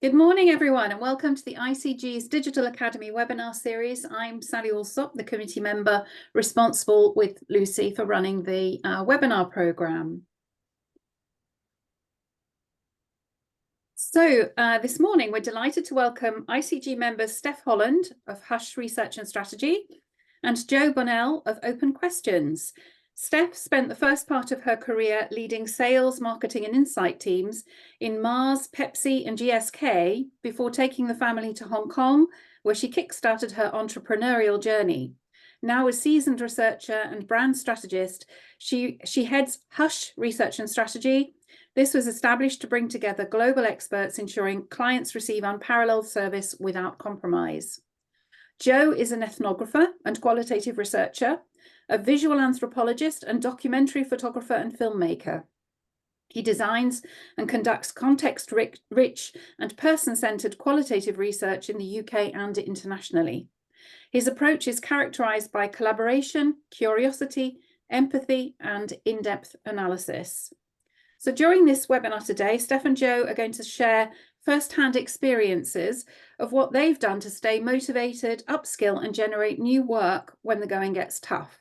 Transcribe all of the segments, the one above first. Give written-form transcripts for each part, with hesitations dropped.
Good morning, everyone, and welcome to the ICG's Digital Academy webinar series. I'm Sally Alsop, the committee member responsible with Lucy for running the webinar programme. So this morning, we're delighted to welcome ICG members Steph Holland of Hush Research and Strategy and Joe Bonnell of Open Questions. Steph spent the first part of her career leading sales, marketing and insight teams in Mars, Pepsi and GSK before taking the family to Hong Kong, where she kickstarted her entrepreneurial journey. Now a seasoned researcher and brand strategist, she heads Hush Research and Strategy. This was established to bring together global experts, ensuring clients receive unparalleled service without compromise. Joe is an ethnographer and qualitative researcher, a visual anthropologist and documentary photographer and filmmaker. He designs and conducts context-rich and person-centered qualitative research in the UK and internationally. His approach is characterized by collaboration, curiosity, empathy, and in-depth analysis. So during this webinar today, Steph and Joe are going to share first-hand experiences of what they've done to stay motivated, upskill, and generate new work when the going gets tough.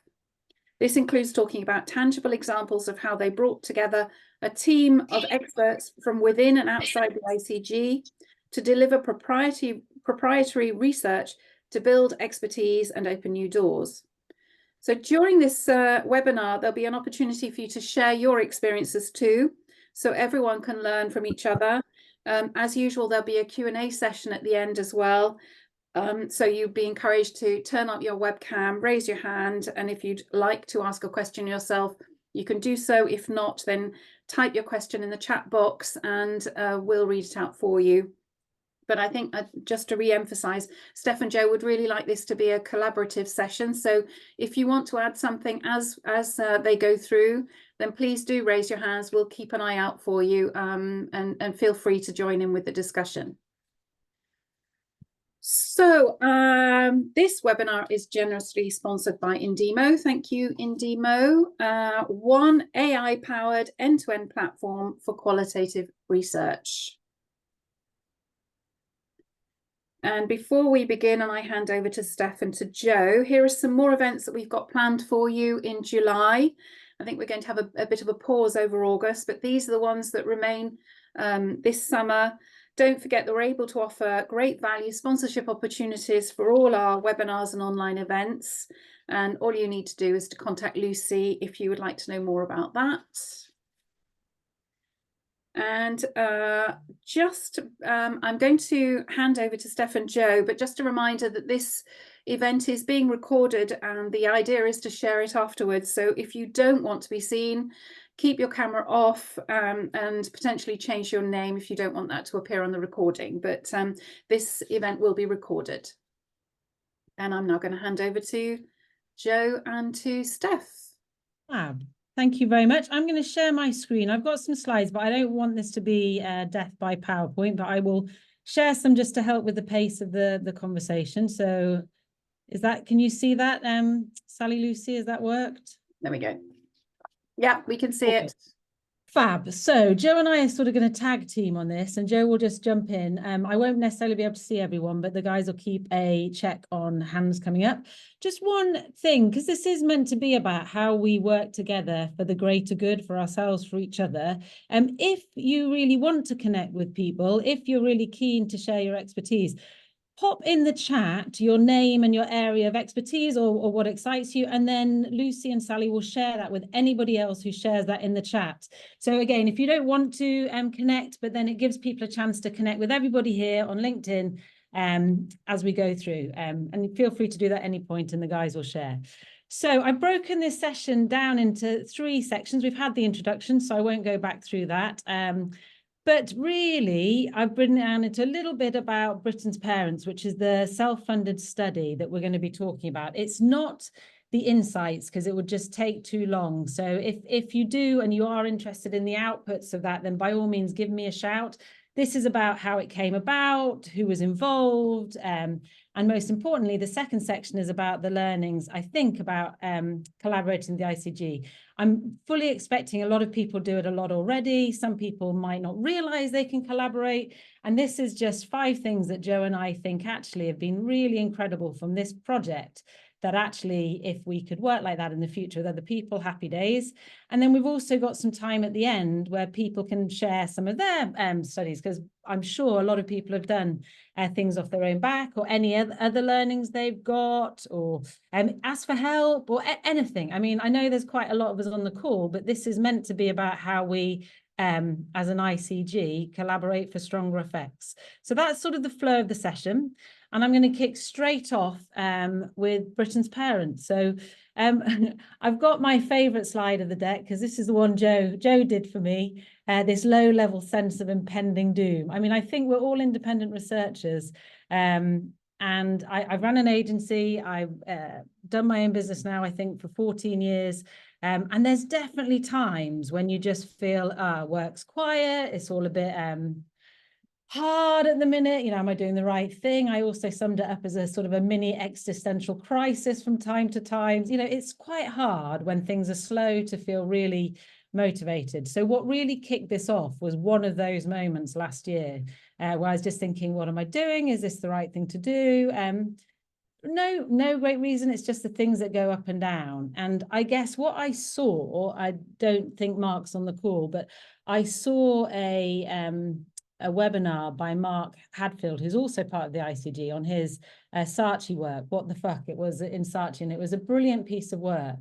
This includes talking about tangible examples of how they brought together a team of experts from within and outside the ICG to deliver proprietary research to build expertise and open new doors. So during this webinar, there'll be an opportunity for you to share your experiences too, so everyone can learn from each other. As usual, there'll be a Q&A session at the end as well. So you'd be encouraged to turn up your webcam, raise your hand, and if you'd like to ask a question yourself, you can do so. If not, then type your question in the chat box and we'll read it out for you. But I think just to re-emphasize, Steph and Joe would really like this to be a collaborative session. So if you want to add something as they go through, then please do raise your hands. We'll keep an eye out for you and feel free to join in with the discussion. So this webinar is generously sponsored by Indemo. Thank you, Indemo. One AI-powered end-to-end platform for qualitative research. And before we begin and I hand over to Steph and to Joe, here are some more events that we've got planned for you in July. I think we're going to have a bit of a pause over August, but these are the ones that remain this summer. Don't forget that we're able to offer great value sponsorship opportunities for all our webinars and online events. And all you need to do is to contact Lucy if you would like to know more about that. And I'm going to hand over to Steph and Joe, but just a reminder that this event is being recorded and the idea is to share it afterwards. So if you don't want to be seen, keep your camera off and potentially change your name if you don't want that to appear on the recording. But this event will be recorded. And I'm now going to hand over to Joe and to Steph. Thank you very much. I'm going to share my screen. I've got some slides, but I don't want this to be death by PowerPoint, but I will share some just to help with the pace of the conversation. So can you see that, Sally, Lucy, has that worked? There we go. Yeah, we can see it. Fab. So Joe and I are sort of going to tag team on this, and Joe will just jump in. I won't necessarily be able to see everyone, but the guys will keep a check on hands coming up. Just one thing, because this is meant to be about how we work together for the greater good, for ourselves, for each other. If you really want to connect with people, if you're really keen to share your expertise, pop in the chat your name and your area of expertise or what excites you, and then Lucy and Sally will share that with anybody else who shares that in the chat. So again, if you don't want to connect, but then it gives people a chance to connect with everybody here on LinkedIn as we go through, and feel free to do that at any point and the guys will share. So I've broken this session down into 3 sections. We've had the introduction, so I won't go back through that. But really, I've written down into a little bit about Britain's Parents, which is the self-funded study that we're going to be talking about. It's not the insights, because it would just take too long. So if you do and you are interested in the outputs of that, then by all means, give me a shout. this is about how it came about, who was involved, and most importantly, the second section is about the learnings, I think, about collaborating with the ICG. I'm fully expecting a lot of people do it a lot already. Some people might not realize they can collaborate. And this is just 5 things that Joe and I think actually have been really incredible from this project, that actually, if we could work like that in the future with other people, happy days. And then we've also got some time at the end where people can share some of their studies, because I'm sure a lot of people have done things off their own back, or any other learnings they've got, or ask for help, or anything. I mean, I know there's quite a lot of us on the call, but this is meant to be about how we, as an ICG, collaborate for stronger effects. So that's sort of the flow of the session. And I'm going to kick straight off with Britain's parents. So I've got my favourite slide of the deck, because this is the one Joe did for me, this low-level sense of impending doom. I mean, I think we're all independent researchers. And I've run an agency. I've done my own business now, I think, for 14 years. And there's definitely times when you just feel, work's quiet. It's all a bit hard at the minute. You know, am I doing the right thing? I also summed it up as a sort of a mini existential crisis from time to time. You know, it's quite hard when things are slow to feel really motivated. So what really kicked this off was one of those moments last year where I was just thinking, what am I doing? Is this the right thing to do? No great reason. It's just the things that go up and down. And I guess what I saw, I don't think Mark's on the call, but I saw a webinar by Mark Hadfield, who's also part of the ICG, on his Saatchi work, What the Fuck It Was in Saatchi. And it was a brilliant piece of work.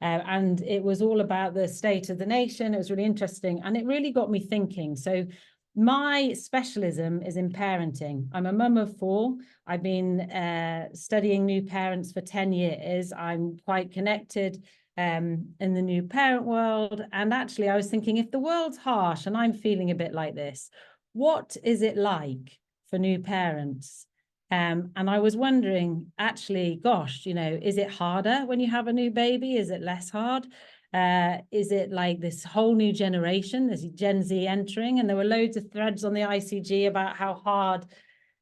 And it was all about the state of the nation. It was really interesting. And it really got me thinking. So my specialism is in parenting. I'm a mum of 4. I've been studying new parents for 10 years. I'm quite connected in the new parent world. And actually, I was thinking, if the world's harsh and I'm feeling a bit like this, what is it like for new parents? And I was wondering, actually, gosh, you know, is it harder when you have a new baby? Is it less hard? Is it like this whole new generation, this Gen Z entering? And there were loads of threads on the ICG about how hard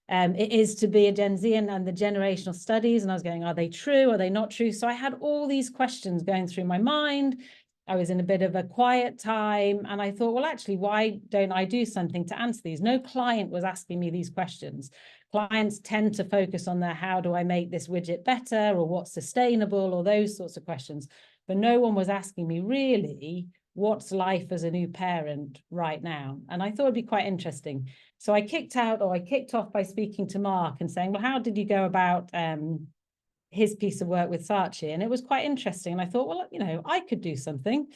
it is to be a Gen Z, and the generational studies. And I was going, are they true? Are they not true? So I had all these questions going through my mind. I was in a bit of a quiet time, and I thought, well, actually, why don't I do something to answer these? No client was asking me these questions. Clients tend to focus on their, how do I make this widget better, or what's sustainable, or those sorts of questions. But no one was asking me really, what's life as a new parent right now? And I thought it'd be quite interesting. So I kicked off by speaking to Mark and saying, well, how did you go about his piece of work with Saatchi? And it was quite interesting. And I thought, well, you know, I could do something.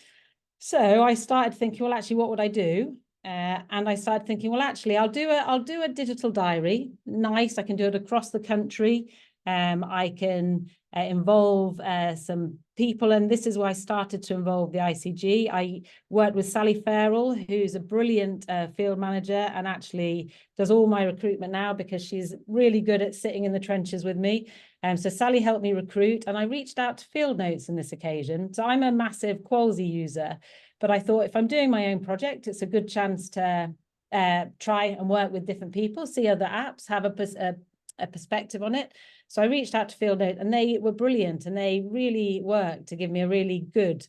So I started thinking, well, actually, what would I do? And I started thinking, well, actually, I'll do a digital diary. Nice. I can do it across the country. I can involve some people. And this is why I started to involve the ICG. I worked with Sally Farrell, who's a brilliant field manager and actually does all my recruitment now, because she's really good at sitting in the trenches with me. So Sally helped me recruit, and I reached out to Field Notes on this occasion. So I'm a massive Qualsy user, but I thought if I'm doing my own project, it's a good chance to try and work with different people, see other apps, have a perspective on it. So I reached out to Field Note, and they were brilliant, and they really worked to give me a really good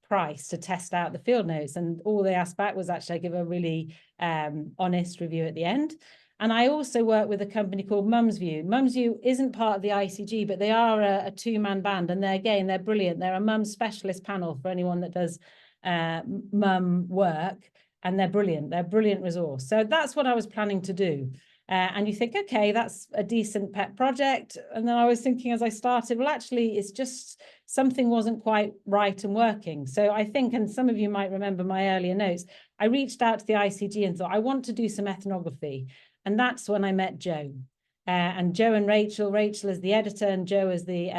price to test out the Field Notes. And all they asked back was actually I give a really honest review at the end. And I also work with a company called Mumsview. Mumsview isn't part of the ICG, but they are a 2-man band. And they're brilliant. They're a mum specialist panel for anyone that does mum work. And they're brilliant. They're a brilliant resource. So that's what I was planning to do. And you think, okay, that's a decent pet project. And then I was thinking as I started, well, actually, it's just something wasn't quite right and working. So I think, and some of you might remember my earlier notes, I reached out to the ICG and thought, I want to do some ethnography. And that's when I met Joe. And Joe and Rachel is the editor and Joe is the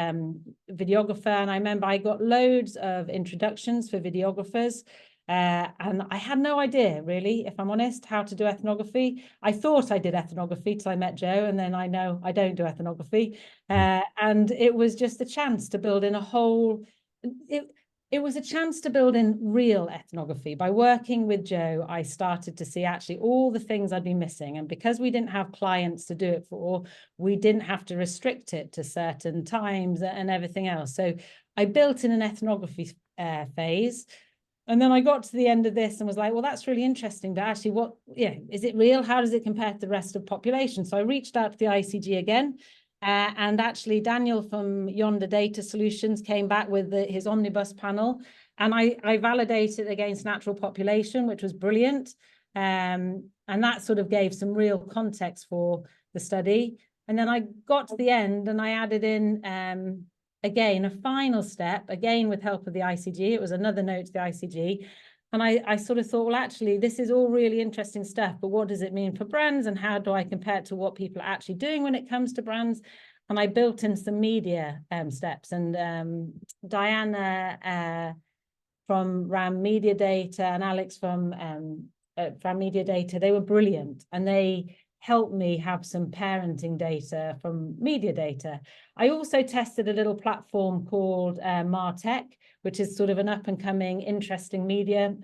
videographer. And I remember I got loads of introductions for videographers. And I had no idea, really, if I'm honest, how to do ethnography. I thought I did ethnography till I met Joe, and then I know I don't do ethnography. And it was just a chance to build in a whole... it was a chance to build in real ethnography. By working with Joe, I started to see actually all the things I'd been missing. And because we didn't have clients to do it for, we didn't have to restrict it to certain times and everything else. So I built in an ethnography phase. And then I got to the end of this and was like, well, that's really interesting, but actually is it real? How does it compare to the rest of the population? So I reached out to the ICG again. And actually, Daniel from Yonder Data Solutions came back with his omnibus panel, and I validated against natural population, which was brilliant. And that sort of gave some real context for the study. And then I got to the end and I added in, again, a final step, again, with help of the ICG. It was another note to the ICG. And I sort of thought, well, actually, this is all really interesting stuff, but what does it mean for brands and how do I compare it to what people are actually doing when it comes to brands? And I built in some media steps, and Diana from RAM Media Data and Alex from RAM Media Data, they were brilliant, and they helped me have some parenting data from media data. I also tested a little platform called Martech, which is sort of an up-and-coming, interesting media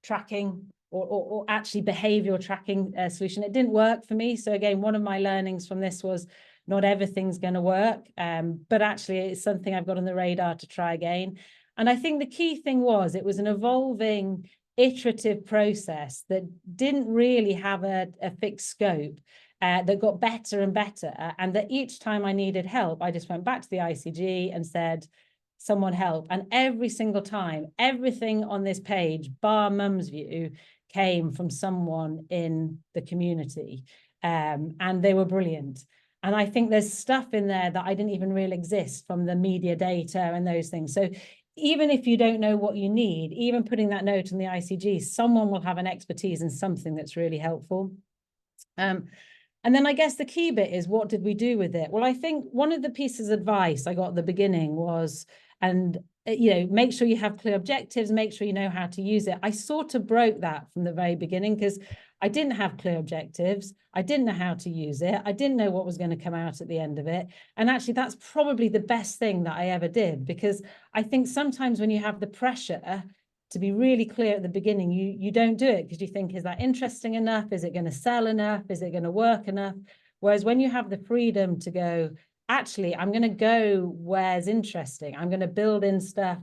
tracking or actually behavioral tracking solution. It didn't work for me. So again, one of my learnings from this was not everything's going to work, but actually it's something I've got on the radar to try again. And I think the key thing was it was an evolving, iterative process that didn't really have a fixed scope, that got better and better, and that each time I needed help, I just went back to the ICG and said, someone help. And every single time, everything on this page, bar Mum's View, came from someone in the community, and they were brilliant. And I think there's stuff in there that I didn't even really exist from the media data and those things. So even if you don't know what you need, even putting that note in the ICG, someone will have an expertise in something that's really helpful. And then I guess the key bit is, what did we do with it? Well, I think one of the pieces of advice I got at the beginning was, make sure you have clear objectives, make sure you know how to use it. I sort of broke that from the very beginning because I didn't have clear objectives. I didn't know how to use it. I didn't know what was going to come out at the end of it. And actually, that's probably the best thing that I ever did, because I think sometimes when you have the pressure to be really clear at the beginning, you don't do it because you think, is that interesting enough? Is it going to sell enough? Is it going to work enough? Whereas when you have the freedom to go, actually, I'm going to go where's interesting. I'm going to build in stuff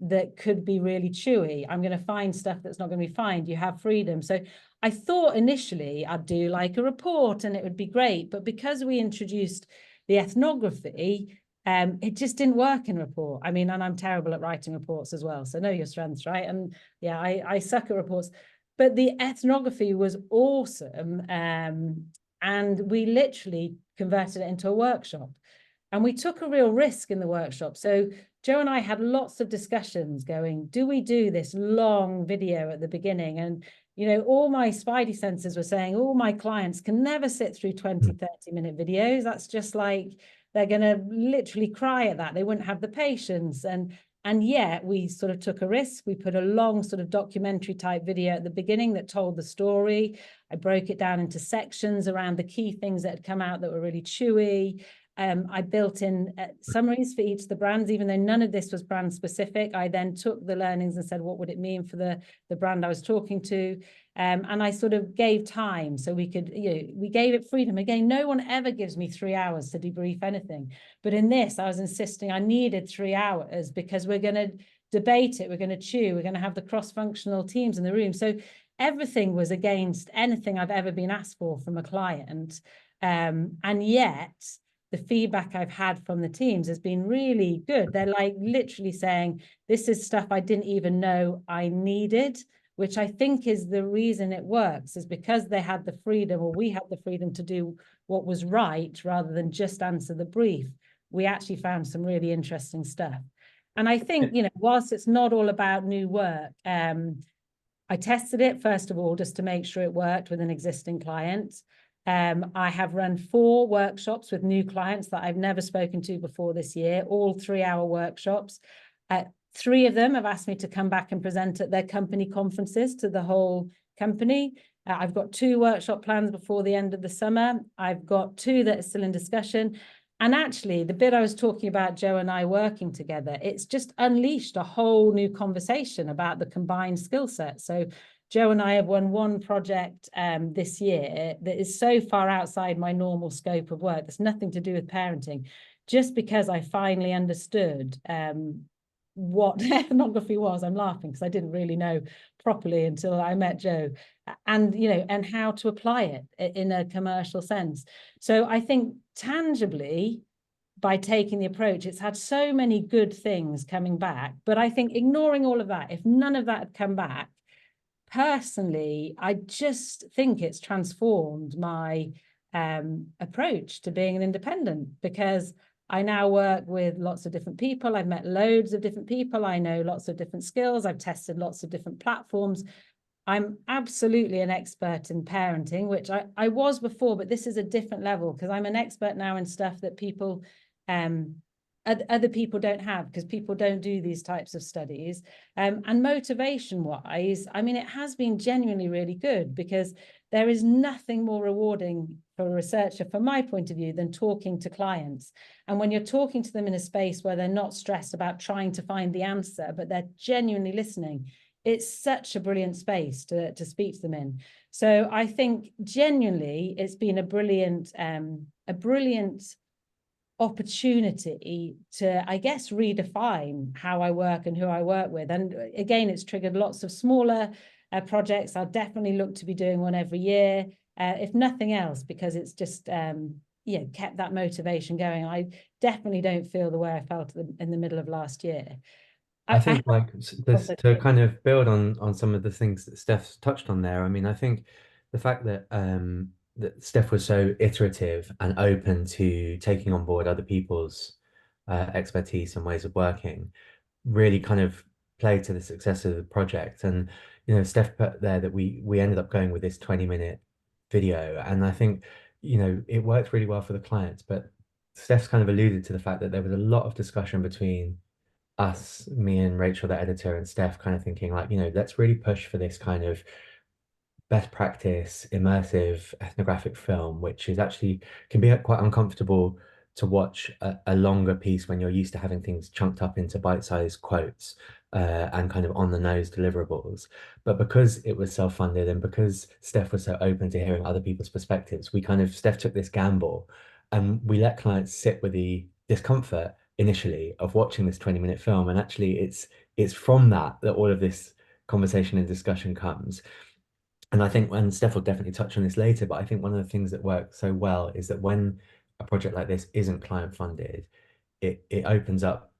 that could be really chewy. I'm going to find stuff that's not going to be fine. You have freedom. So I thought initially I'd do like a report and it would be great. But because we introduced the ethnography, it just didn't work in report. I mean, and I'm terrible at writing reports as well. So know your strengths, right? And yeah, I suck at reports. But the ethnography was awesome. And we literally converted it into a workshop. And we took a real risk in the workshop. So Joe and I had lots of discussions going, do we do this long video at the beginning? And, all my spidey senses were saying, all my clients can never sit through 20, 30-minute videos. That's just like, they're going to literally cry at that. They wouldn't have the patience. And yet we sort of took a risk. We put a long sort of documentary type video at the beginning that told the story. I broke it down into sections around the key things that had come out that were really chewy. I built in summaries for each of the brands, even though none of this was brand specific. I then took the learnings and said, what would it mean for the brand I was talking to? And I sort of gave time so we could, we gave it freedom. Again, no one ever gives me 3 hours to debrief anything. But in this, I was insisting I needed 3 hours because we're going to debate it. We're going to chew. We're going to have the cross-functional teams in the room. So everything was against anything I've ever been asked for from a client. And yet, the feedback I've had from the teams has been really good. They're like literally saying, this is stuff I didn't even know I needed, which I think is the reason it works, is because they had the freedom, or we had the freedom to do what was right rather than just answer the brief. We actually found some really interesting stuff. And I think, whilst it's not all about new work, I tested it, first of all, just to make sure it worked with an existing client. I have run 4 workshops with new clients that I've never spoken to before this year, all 3-hour workshops. 3 of them have asked me to come back and present at their company conferences to the whole company. I've got 2 workshop plans before the end of the summer. I've got 2 that are still in discussion. And actually, the bit I was talking about, Joe and I working together, it's just unleashed a whole new conversation about the combined skill set. So Joe and I have won one project this year that is so far outside my normal scope of work. There's nothing to do with parenting, just because I finally understood what ethnography was. I'm laughing because I didn't really know properly until I met Joe, and and how to apply it in a commercial sense. So I think tangibly, by taking the approach, it's had so many good things coming back. But I think ignoring all of that, if none of that had come back, personally, I just think it's transformed my approach to being an independent, because I now work with lots of different people. I've met loads of different people. I know lots of different skills. I've tested lots of different platforms. I'm absolutely an expert in parenting, which I was before, but this is a different level because I'm an expert now in stuff that people, other people don't have, because people don't do these types of studies. And motivation wise, I mean, it has been genuinely really good, because there is nothing more rewarding for a researcher, from my point of view, than talking to clients. And when you're talking to them in a space where they're not stressed about trying to find the answer, but they're genuinely listening, it's such a brilliant space to speak to them in. So I think genuinely it's been a brilliant opportunity to, I guess, redefine how I work and who I work with. And again, it's triggered lots of smaller projects. I'll definitely look to be doing one every year, if nothing else, because it's just kept that motivation going. I definitely don't feel the way I felt in the middle of last year. I think this, to kind of build on some of the things that Steph's touched on there. I mean, I think the fact that that Steph was so iterative and open to taking on board other people's expertise and ways of working really kind of played to the success of the project. And Steph put there that we ended up going with this 20-minute video, and I think it worked really well for the clients. But Steph's kind of alluded to the fact that there was a lot of discussion between us, me and Rachel, the editor, and Steph, kind of thinking like, let's really push for this kind of best practice, immersive ethnographic film, which is actually can be quite uncomfortable to watch a longer piece when you're used to having things chunked up into bite-sized quotes and kind of on-the-nose deliverables. But because it was self-funded and because Steph was so open to hearing other people's perspectives, Steph took this gamble, and we let clients sit with the discomfort initially of watching this 20-minute film. And actually it's from that all of this conversation and discussion comes. And I think, and Steph will definitely touch on this later, but I think one of the things that works so well is that when a project like this isn't client funded, it opens up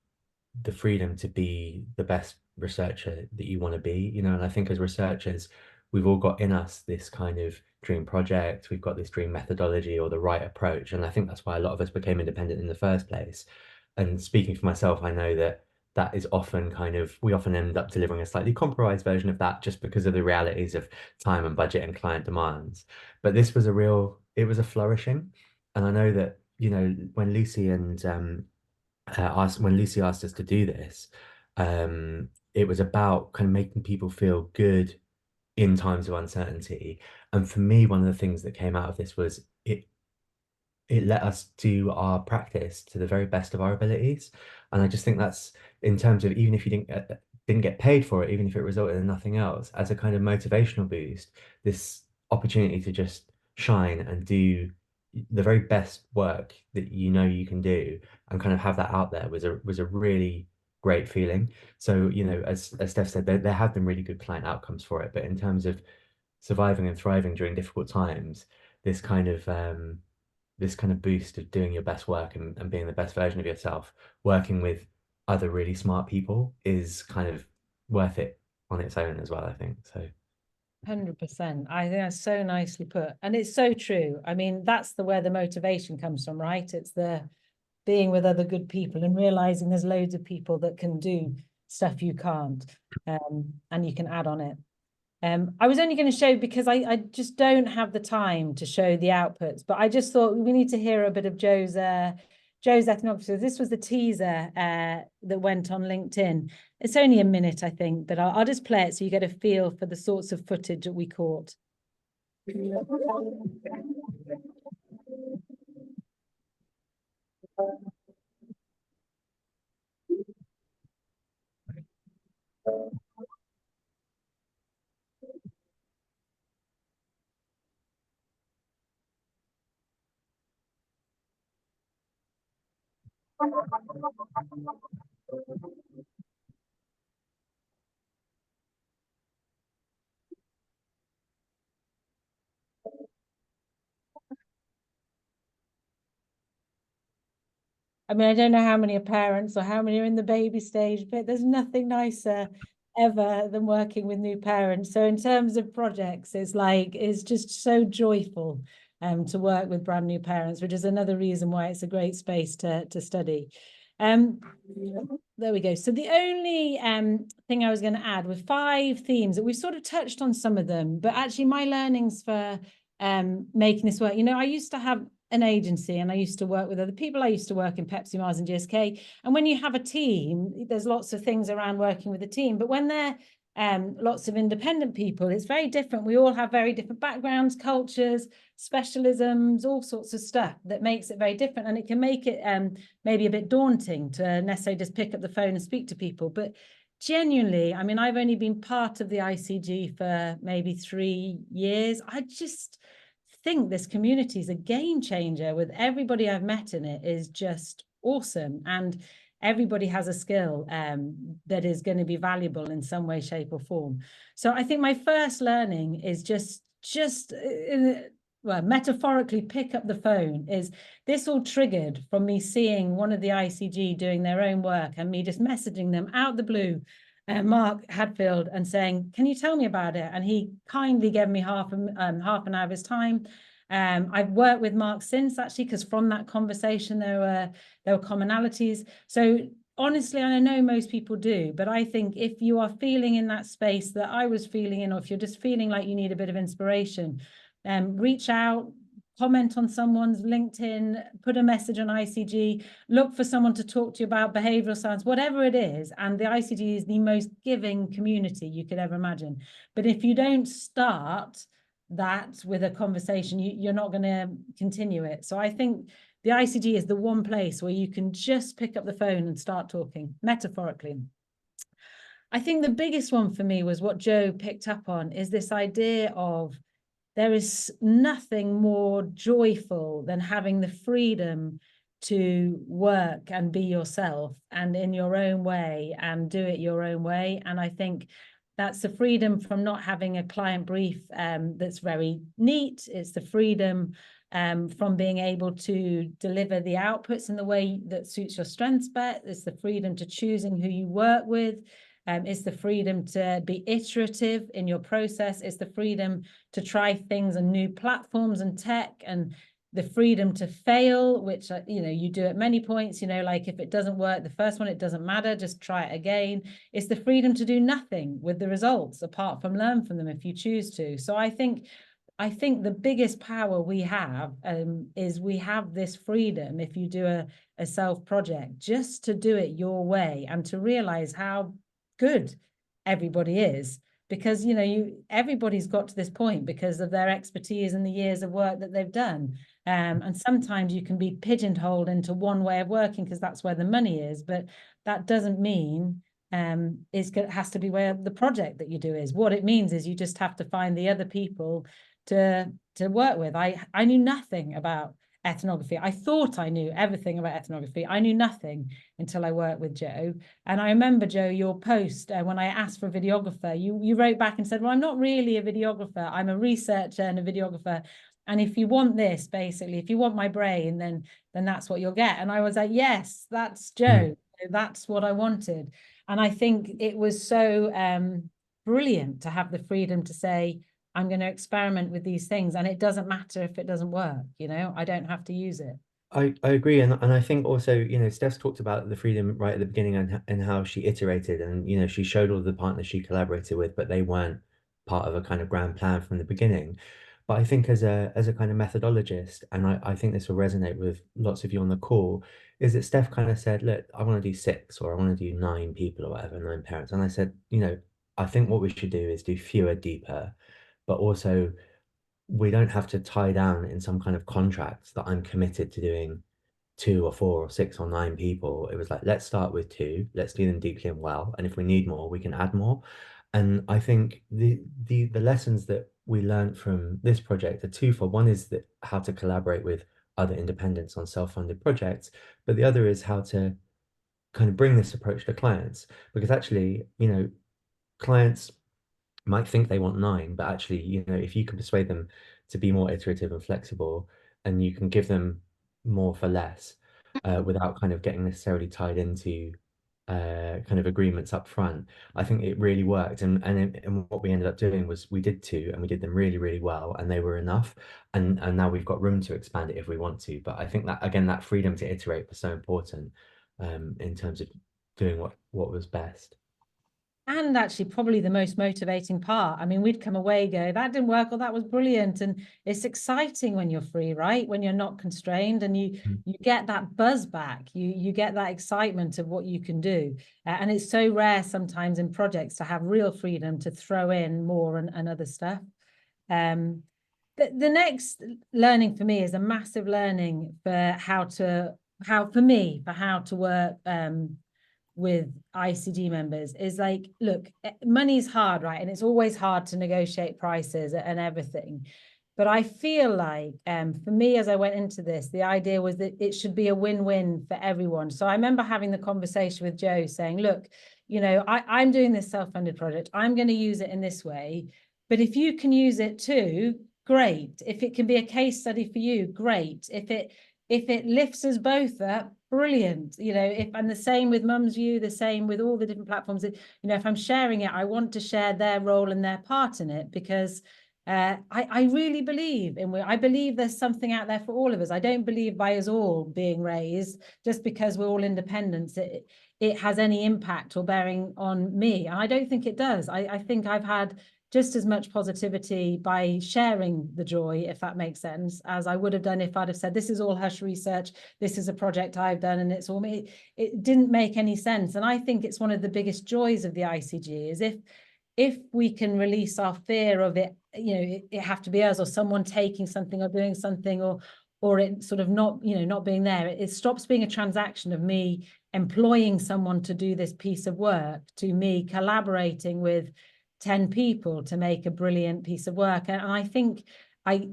the freedom to be the best researcher that you want to be, and I think as researchers, we've all got in us this kind of dream project, we've got this dream methodology or the right approach. And I think that's why a lot of us became independent in the first place. And speaking for myself, I know that is often we often end up delivering a slightly compromised version of that just because of the realities of time and budget and client demands. But this was it was a flourishing. And I know that, when Lucy asked us to do this, it was about kind of making people feel good in times of uncertainty. And for me, one of the things that came out of this was it let us do our practice to the very best of our abilities. And I just think that's, in terms of, even if you didn't get paid for it, even if it resulted in nothing else, as a kind of motivational boost, this opportunity to just shine and do the very best work that you can do and kind of have that out there was a really great feeling. So, as Steph said, there have been really good client outcomes for it, but in terms of surviving and thriving during difficult times, this kind of boost of doing your best work and being the best version of yourself, working with other really smart people, is kind of worth it on its own as well, I think. So 100%. I think that's so nicely put. And it's so true. I mean, that's where the motivation comes from, right? It's the being with other good people and realizing there's loads of people that can do stuff you can't, and you can add on it. I was only going to show, because I just don't have the time to show the outputs, but I just thought we need to hear a bit of Joe's ethnography. This was the teaser that went on LinkedIn. It's only a minute, I think, but I'll just play it so you get a feel for the sorts of footage that we caught. I mean, I don't know how many are parents or how many are in the baby stage, but there's nothing nicer ever than working with new parents. So in terms of projects, it's just so joyful to work with brand new parents, which is another reason why it's a great space to study. There we go. So the only thing I was going to add were 5 themes that we've sort of touched on some of them, but actually my learnings for making this work, I used to have an agency and I used to work with other people. I used to work in Pepsi, Mars and GSK. And when you have a team, there's lots of things around working with a team. But when they're lots of independent people, it's very different. We all have very different backgrounds, cultures, specialisms, all sorts of stuff that makes it very different. And it can make it maybe a bit daunting to necessarily just pick up the phone and speak to people. But genuinely, I mean, I've only been part of the ICG for maybe 3 years. I just think this community is a game changer. With everybody I've met in it is just awesome, and everybody has a skill that is going to be valuable in some way, shape or form. So I think my first learning is just well, metaphorically pick up the phone. Is this all triggered from me seeing one of the ICG doing their own work and me just messaging them out the blue, Mark Hadfield, and saying, can you tell me about it? And he kindly gave me half an hour of his time. I've worked with Mark since, actually, because from that conversation there were commonalities. So honestly, and I know most people do, but I think if you are feeling in that space that I was feeling in, or if you're just feeling like you need a bit of inspiration, reach out, comment on someone's LinkedIn, put a message on ICG, look for someone to talk to you about behavioral science, whatever it is. And the ICG is the most giving community you could ever imagine. But if you don't start that with a conversation, you're not going to continue it. So I think the ICG is the one place where you can just pick up the phone and start talking, metaphorically. I think the biggest one for me was what Joe picked up on, is this idea of there is nothing more joyful than having the freedom to work and be yourself and in your own way and do it your own way. And I think that's the freedom from not having a client brief that's very neat. It's the freedom from being able to deliver the outputs in the way that suits your strengths best. It's the freedom to choosing who you work with. It's the freedom to be iterative in your process. It's the freedom to try things on new platforms and tech, and the freedom to fail, which, you do at many points, like if it doesn't work, the first one, it doesn't matter, just try it again. It's the freedom to do nothing with the results apart from learn from them if you choose to. So I think the biggest power we have is we have this freedom, if you do a self project, just to do it your way and to realize how good everybody is, because everybody's got to this point because of their expertise and the years of work that they've done, and sometimes you can be pigeonholed into one way of working because that's where the money is, but that doesn't mean it has to be where the project that you do is. What it means is you just have to find the other people to work with. I knew nothing about ethnography. I thought I knew everything about ethnography. I knew nothing until I worked with Joe. And I remember, Joe, your post when I asked for a videographer, you wrote back and said, well, I'm not really a videographer. I'm a researcher and a videographer. And if you want this, basically, if you want my brain, then that's what you'll get. And I was like, yes, that's Joe. That's what I wanted. And I think it was so brilliant to have the freedom to say, I'm going to experiment with these things, and it doesn't matter if it doesn't work, I don't have to use it. I agree, and I think also, Steph's talked about the freedom right at the beginning and how she iterated, and she showed all the partners she collaborated with, but they weren't part of a kind of grand plan from the beginning. But I think as a kind of methodologist, and I think this will resonate with lots of you on the call, is that Steph kind of said, look, I want to do 6 or I want to do 9 people or whatever, 9 parents. And I said, I think what we should do is do fewer, deeper, but also we don't have to tie down in some kind of contract that I'm committed to doing 2 or 4 or 6 or 9 people. It was like, let's start with 2, let's do them deeply and well, and if we need more, we can add more. And I think the lessons that we learned from this project are twofold. One is that how to collaborate with other independents on self-funded projects, but the other is how to kind of bring this approach to clients, because actually, clients might think they want 9, but actually, if you can persuade them to be more iterative and flexible, and you can give them more for less, without kind of getting necessarily tied into kind of agreements up front, I think it really worked. And what we ended up doing was we did 2, and we did them really, really well, and they were enough. And now we've got room to expand it if we want to. But I think that, again, that freedom to iterate was so important, in terms of doing what was best. And actually probably the most motivating part. I mean, we'd come away, go, that didn't work, or that was brilliant. And it's exciting when you're free, right? When you're not constrained, and you get that buzz back, you get that excitement of what you can do. And it's so rare sometimes in projects to have real freedom to throw in more and other stuff. The next learning for me is a massive learning for how to work with ICG members is like, look, money's hard, right? And it's always hard to negotiate prices and everything. But I feel like, for me, as I went into this, the idea was that it should be a win-win for everyone. So I remember having the conversation with Joe saying, look, I'm doing this self-funded project. I'm going to use it in this way. But if you can use it too, great. If it can be a case study for you, great. If it lifts us both up, brilliant. And the same with Mum's View, the same with all the different platforms. If I'm sharing it, I want to share their role and their part in it, because I really believe I believe there's something out there for all of us. I don't believe by us all being raised, just because we're all independents, it has any impact or bearing on me. And I don't think it does. I think I've had just as much positivity by sharing the joy, if that makes sense, as I would have done if I'd have said, this is all Hush research, this is a project I've done, and it's all me. It didn't make any sense. And I think it's one of the biggest joys of the ICG is if we can release our fear of it, it have to be us or someone taking something or doing something, or it sort of not being there. It stops being a transaction of me employing someone to do this piece of work to me collaborating with 10 people to make a brilliant piece of work. And I think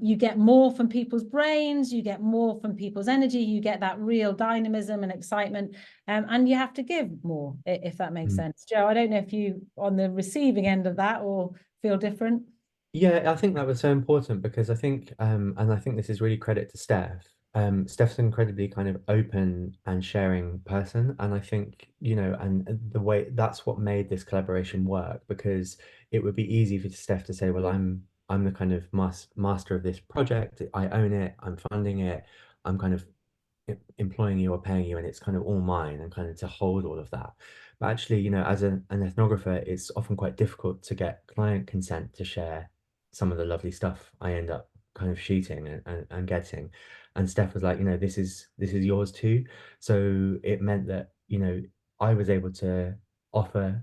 you get more from people's brains, you get more from people's energy, you get that real dynamism and excitement, and you have to give more, if that makes sense. Joe, I don't know if you on the receiving end of that or feel different. Yeah, I think that was so important, because I think, and I think this is really credit to Steph. Steph's an incredibly kind of open and sharing person, and I think, and the way that's what made this collaboration work, because it would be easy for Steph to say, well, I'm the kind of master of this project, I own it, I'm funding it, I'm kind of employing you or paying you, and it's kind of all mine, and kind of to hold all of that. But actually, as an ethnographer, it's often quite difficult to get client consent to share some of the lovely stuff I end up kind of shooting and getting. And Steph was like, this is yours too. So it meant that, I was able to offer,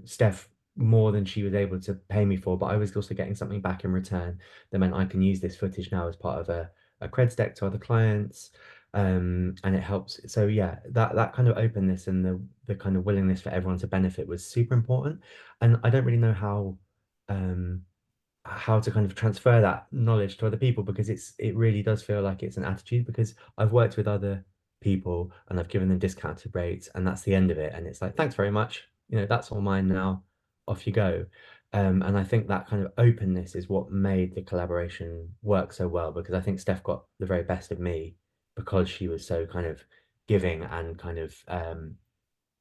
Steph more than she was able to pay me for, but I was also getting something back in return that meant I can use this footage now as part of a creds deck to other clients. And it helps. So yeah, that kind of openness and the kind of willingness for everyone to benefit was super important. And I don't really know how to kind of transfer that knowledge to other people, because it really does feel like it's an attitude, because I've worked with other people and I've given them discounted rates, and that's the end of it, and it's like, thanks very much, that's all mine now, off you go. And I think that kind of openness is what made the collaboration work so well, because I think Steph got the very best of me because she was so kind of giving and kind of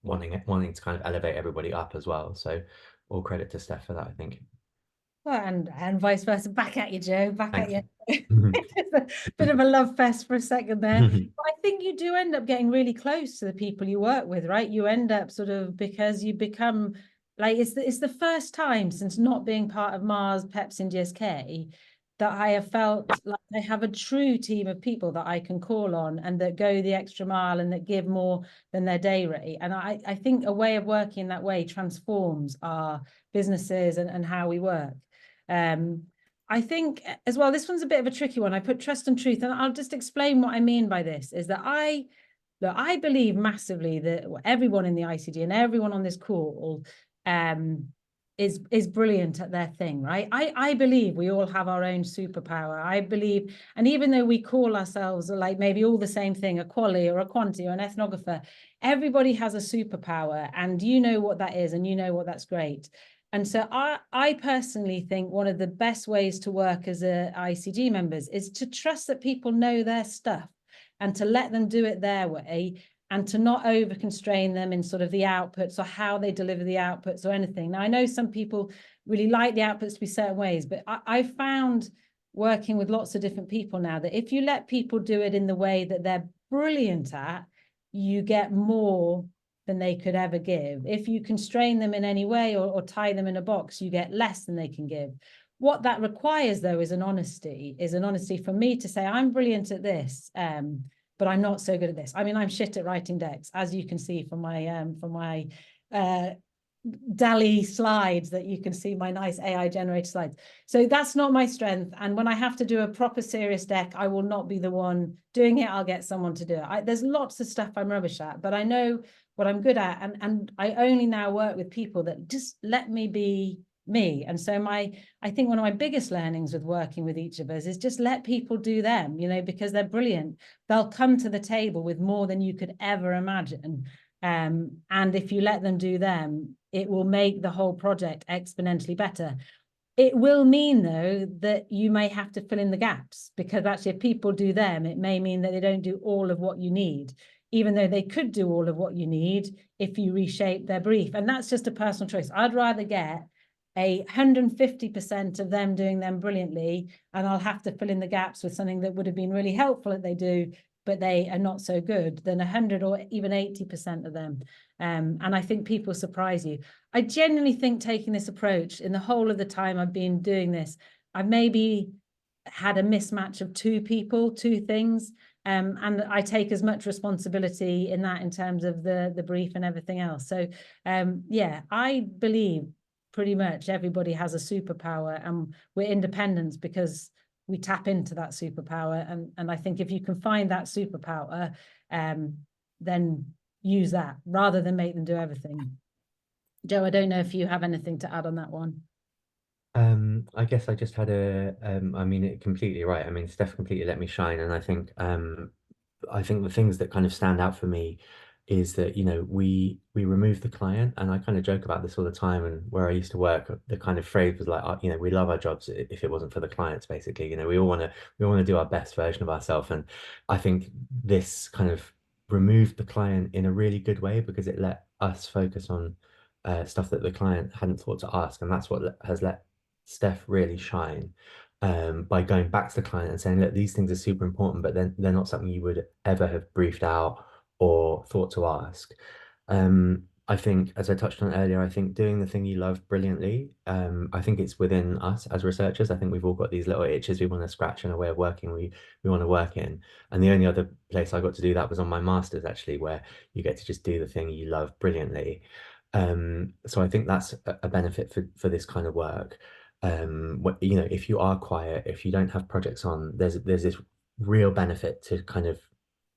wanting to kind of elevate everybody up as well. So all credit to Steph for that, I think. Well, and vice versa. Back at you, Joe. Back Thanks. at you. It's a bit of a love fest for a second there. But I think you do end up getting really close to the people you work with, right? You end up sort of, because you become like, it's the first time since not being part of Mars, Pepsi and GSK that I have felt like I have a true team of people that I can call on and that go the extra mile and that give more than their day rate. And I think a way of working that way transforms our businesses and how we work. I think as well, this one's a bit of a tricky one. I put trust and truth, and I'll just explain what I mean by this, is that I believe massively that everyone in the ICG and everyone on this call is brilliant at their thing, right? I believe we all have our own superpower. I believe, and even though we call ourselves like maybe all the same thing, a quali or a quanti or an ethnographer, everybody has a superpower, and you know what that is, and you know what that's great. And so I personally think one of the best ways to work as a ICG members is to trust that people know their stuff and to let them do it their way, and to not over constrain them in sort of the outputs or how they deliver the outputs or anything. Now, I know some people really like the outputs to be certain ways, but I found working with lots of different people now that if you let people do it in the way that they're brilliant at, you get more than they could ever give. If you constrain them in any way or tie them in a box, you get less than they can give. What that requires, though, is an honesty for me to say, I'm brilliant at this, but I'm not so good at this. I mean, I'm shit at writing decks, as you can see from my DALL-E slides, that you can see my nice AI generated slides. So that's not my strength. And when I have to do a proper serious deck, I will not be the one doing it. I'll get someone to do it. There's lots of stuff I'm rubbish at, but I know what I'm good at. And I only now work with people that just let me be me. And so I think one of my biggest learnings with working with each of us is just let people do them, because they're brilliant. They'll come to the table with more than you could ever imagine. And if you let them do them, it will make the whole project exponentially better. It will mean, though, that you may have to fill in the gaps, because actually if people do them, it may mean that they don't do all of what you need, even though they could do all of what you need if you reshape their brief. And that's just a personal choice. I'd rather get 150% of them doing them brilliantly, and I'll have to fill in the gaps with something that would have been really helpful that they do, but they are not so good, than 100 or even 80% of them. And I think people surprise you. I genuinely think taking this approach in the whole of the time I've been doing this, I've maybe had a mismatch of two things. And I take as much responsibility in that in terms of the brief and everything else. So yeah, I believe pretty much everybody has a superpower, and we're independents because we tap into that superpower. And I think if you can find that superpower, then use that rather than make them do everything. Joe, I don't know if you have anything to add on that one. I guess I just had I mean, completely right. I mean, Steph completely let me shine. And I think the things that kind of stand out for me is that, we remove the client, and I kind of joke about this all the time. And where I used to work, the kind of phrase was like, we love our jobs if it wasn't for the clients, basically. We all want to do our best version of ourselves. And I think this kind of removed the client in a really good way, because it let us focus on stuff that the client hadn't thought to ask. And that's what has let Steph really shine, by going back to the client and saying, look, these things are super important, but then they're not something you would ever have briefed out or thought to ask. I think, as I touched on earlier, I think doing the thing you love brilliantly, I think it's within us as researchers. I think we've all got these little itches we want to scratch and a way of working we want to work in. And the only other place I got to do that was on my master's, actually, where you get to just do the thing you love brilliantly. So I think that's a benefit for this kind of work. If you are quiet, if you don't have projects on, there's this real benefit to kind of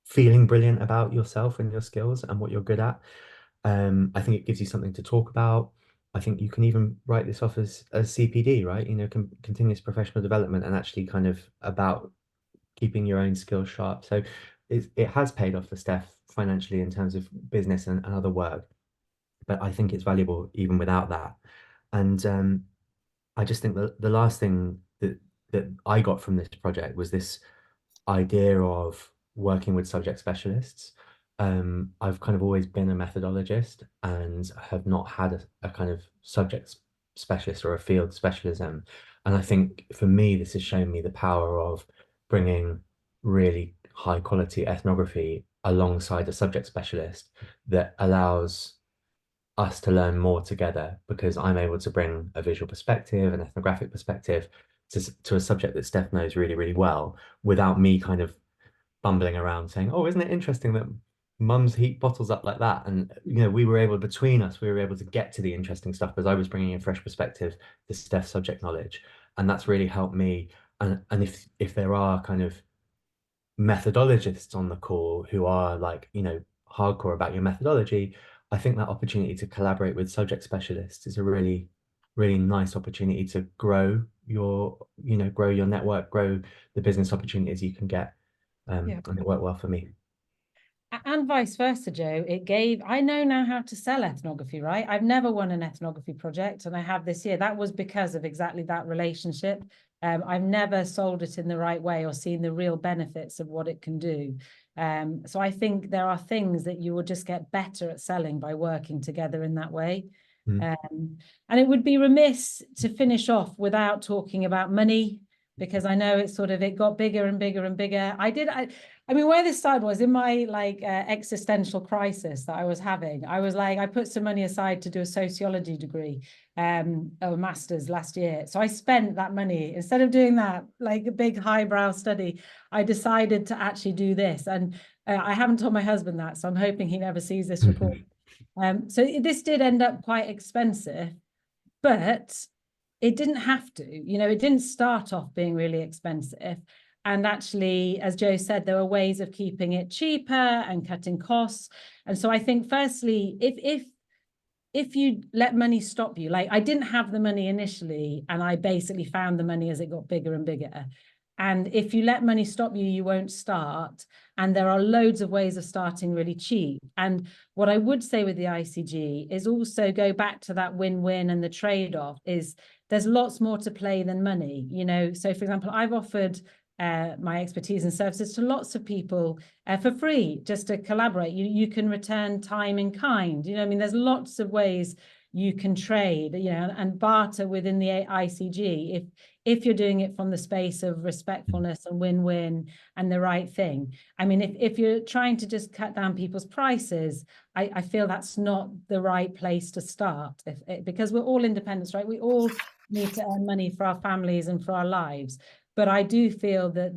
feeling brilliant about yourself and your skills and what you're good at. I think it gives you something to talk about. I think you can even write this off as CPD, right? Continuous professional development, and actually kind of about keeping your own skills sharp. So it has paid off for Steph financially in terms of business and other work, but I think it's valuable even without that. And I just think that the last thing that I got from this project was this idea of working with subject specialists. I've kind of always been a methodologist and have not had a kind of subject specialist or a field specialism. And I think for me, this has shown me the power of bringing really high quality ethnography alongside a subject specialist that allows us to learn more together, because I'm able to bring a visual perspective, an ethnographic perspective to a subject that Steph knows really, really well, without me kind of bumbling around saying, oh, isn't it interesting that mums heat bottles up like that? And, between us, we were able to get to the interesting stuff because I was bringing a fresh perspective to Steph's subject knowledge. and that's really helped me. And if there are kind of methodologists on the call who are like, you know, hardcore about your methodology, I think that opportunity to collaborate with subject specialists is a really, really nice opportunity to grow your, you know, grow your network, grow the business opportunities you can get. And it worked well for me. And vice versa, Joe. I know now how to sell ethnography, right? I've never won an ethnography project, and I have this year. That was because of exactly that relationship. I've never sold it in the right way or seen the real benefits of what it can do. So I think there are things that you will just get better at selling by working together in that way. And it would be remiss to finish off without talking about money, because I know it got bigger and bigger and bigger. I mean, where this started was in my existential crisis that I was having. I was like, I put some money aside to do a sociology degree, or a master's last year. So I spent that money, instead of doing that, like a big highbrow study, I decided to actually do this. And I haven't told my husband that, so I'm hoping he never sees this report. So this did end up quite expensive, but it didn't have to, you know, it didn't start off being really expensive. And actually, as Joe said, there were ways of keeping it cheaper and cutting costs. And so I think, firstly, if you let money stop you, like I didn't have the money initially, and I basically found the money as it got bigger and bigger. And if you let money stop you, you won't start. And there are loads of ways of starting really cheap. And what I would say with the ICG is also go back to that win-win, and the trade-off is there's lots more to play than money, you know. So for example, I've offered my expertise and services to lots of people for free, just to collaborate. You can return time in kind, you know. I mean, there's lots of ways you can trade, you know, and barter within the ICG if you're doing it from the space of respectfulness and win-win and the right thing. I mean, if you're trying to just cut down people's prices, I feel that's not the right place to start, because we're all independents, right? We all need to earn money for our families and for our lives. But I do feel that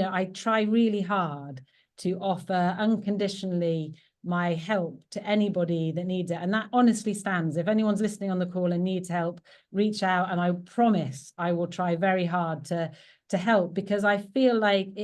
I try really hard to offer unconditionally my help to anybody that needs it. And that honestly stands. If anyone's listening on the call and needs help, reach out, and I promise I will try very hard to help, because I feel like